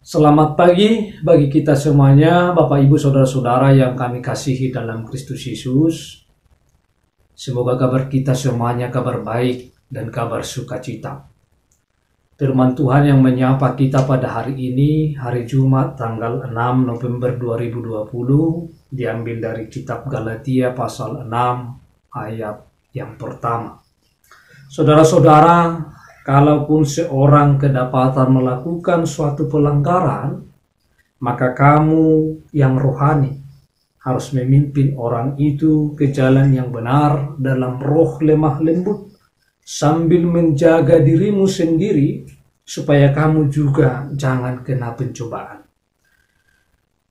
Selamat pagi bagi kita semuanya, Bapak Ibu Saudara-saudara yang kami kasihi dalam Kristus Yesus. Semoga kabar kita semuanya kabar baik dan kabar sukacita. Firman Tuhan yang menyapa kita pada hari ini, hari Jumat tanggal 6 November 2020, diambil dari kitab Galatia pasal 6 ayat yang pertama. Saudara-saudara, kalaupun seorang kedapatan melakukan suatu pelanggaran, maka kamu yang rohani harus memimpin orang itu ke jalan yang benar dalam roh lemah lembut, sambil menjaga dirimu sendiri, supaya kamu juga jangan kena pencobaan.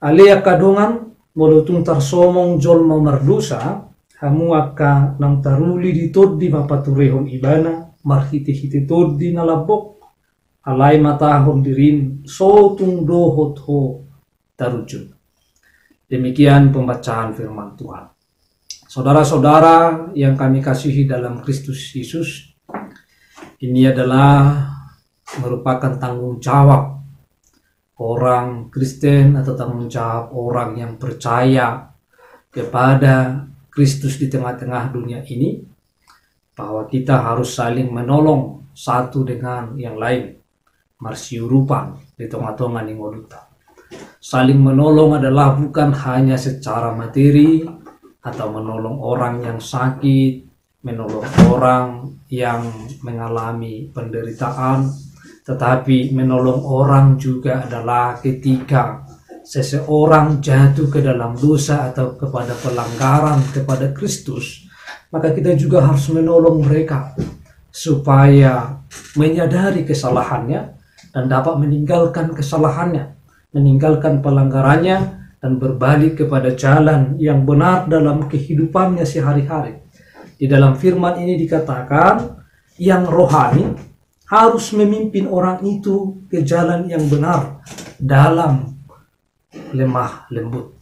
Alia kadongan molutung tarsomong jol memerdosa, hamu akka nang taruli ditod di mapaturehon ibana, marhiti-hiti tod di nalabok, alay matahon dirin, sotung dohot ho tarujun. Demikian pembacaan firman Tuhan. Saudara-saudara yang kami kasihi dalam Kristus Yesus, ini adalah merupakan tanggung jawab orang Kristen atau tanggung jawab orang yang percaya kepada Kristus di tengah-tengah dunia ini, bahwa kita harus saling menolong satu dengan yang lain. Marsiurupan di tengah-tengah ningoluta. Saling menolong adalah bukan hanya secara materi atau menolong orang yang sakit, menolong orang yang mengalami penderitaan, tetapi menolong orang juga adalah ketika seseorang jatuh ke dalam dosa atau kepada pelanggaran kepada Kristus, maka kita juga harus menolong mereka supaya menyadari kesalahannya dan dapat meninggalkan kesalahannya, meninggalkan pelanggarannya dan berbalik kepada jalan yang benar dalam kehidupannya sehari-hari. Di dalam firman ini dikatakan yang rohani harus memimpin orang itu ke jalan yang benar dalam lemah lembut.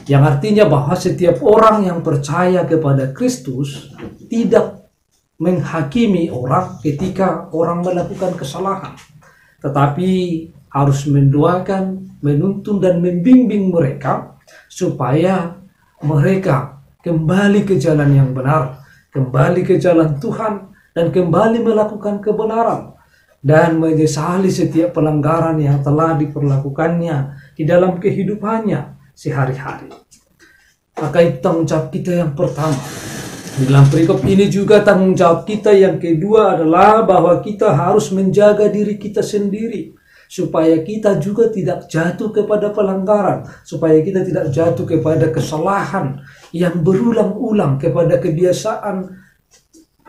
Yang artinya bahwa setiap orang yang percaya kepada Kristus tidak menghakimi orang ketika orang melakukan kesalahan, tetapi harus mendoakan, menuntun dan membimbing mereka supaya mereka kembali ke jalan yang benar, kembali ke jalan Tuhan, dan kembali melakukan kebenaran dan menyesali setiap pelanggaran yang telah diperlakukannya di dalam kehidupannya sehari-hari. Maka itu tanggung jawab kita yang pertama. Di dalam perikop ini juga tanggung jawab kita yang kedua adalah bahwa kita harus menjaga diri kita sendiri, supaya kita juga tidak jatuh kepada pelanggaran, supaya kita tidak jatuh kepada kesalahan yang berulang-ulang, kepada kebiasaan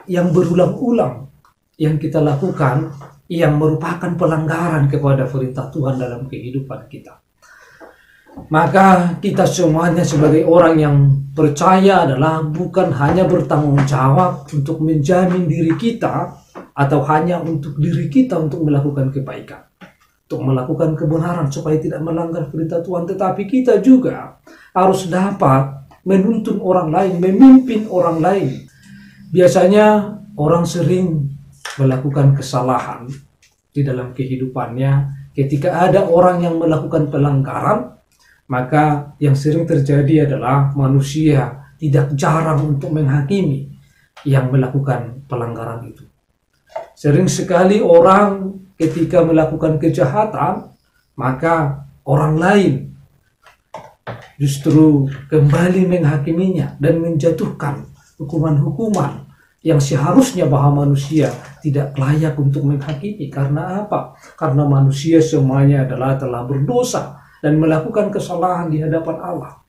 yang berulang-ulang yang kita lakukan, yang merupakan pelanggaran kepada perintah Tuhan dalam kehidupan kita. Maka kita semuanya sebagai orang yang percaya adalah bukan hanya bertanggung jawab untuk menjamin diri kita atau hanya untuk diri kita untuk melakukan kebaikan, untuk melakukan kebenaran supaya tidak melanggar perintah Tuhan, tetapi kita juga harus dapat menuntun orang lain, memimpin orang lain. Biasanya orang sering melakukan kesalahan di dalam kehidupannya. Ketika ada orang yang melakukan pelanggaran, maka yang sering terjadi adalah manusia tidak jarang untuk menghakimi yang melakukan pelanggaran itu. Sering sekali orang ketika melakukan kejahatan, maka orang lain justru kembali menghakiminya dan menjatuhkan hukuman-hukuman yang seharusnya bahwa manusia tidak layak untuk menghakimi. Karena apa? Karena manusia semuanya adalah telah berdosa dan melakukan kesalahan di hadapan Allah.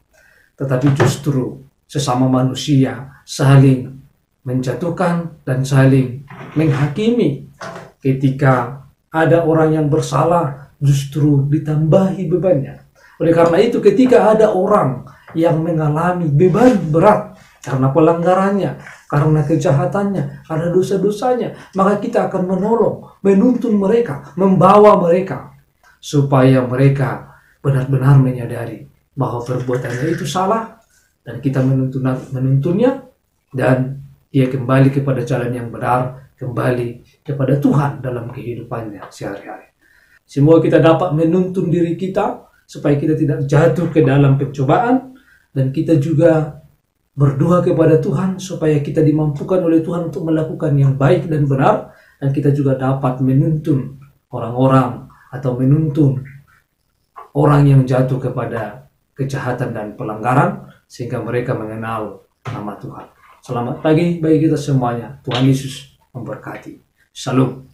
Tetapi justru sesama manusia saling menjatuhkan dan saling menghakimi. Ketika ada orang yang bersalah, justru ditambahi bebannya. Oleh karena itu, ketika ada orang yang mengalami beban berat karena pelanggarannya, karena kejahatannya, karena dosa-dosanya, maka kita akan menolong, menuntun mereka, membawa mereka, supaya mereka benar-benar menyadari bahwa perbuatannya itu salah, dan kita menuntunnya, dan dia kembali kepada jalan yang benar, kembali kepada Tuhan dalam kehidupannya sehari-hari. Semoga kita dapat menuntun diri kita supaya kita tidak jatuh ke dalam pencobaan, dan kita juga berdoa kepada Tuhan supaya kita dimampukan oleh Tuhan untuk melakukan yang baik dan benar, dan kita juga dapat menuntun orang-orang atau menuntun orang yang jatuh kepada kejahatan dan pelanggaran sehingga mereka mengenal nama Tuhan. Selamat pagi bagi kita semuanya. Tuhan Yesus memberkati. Shalom.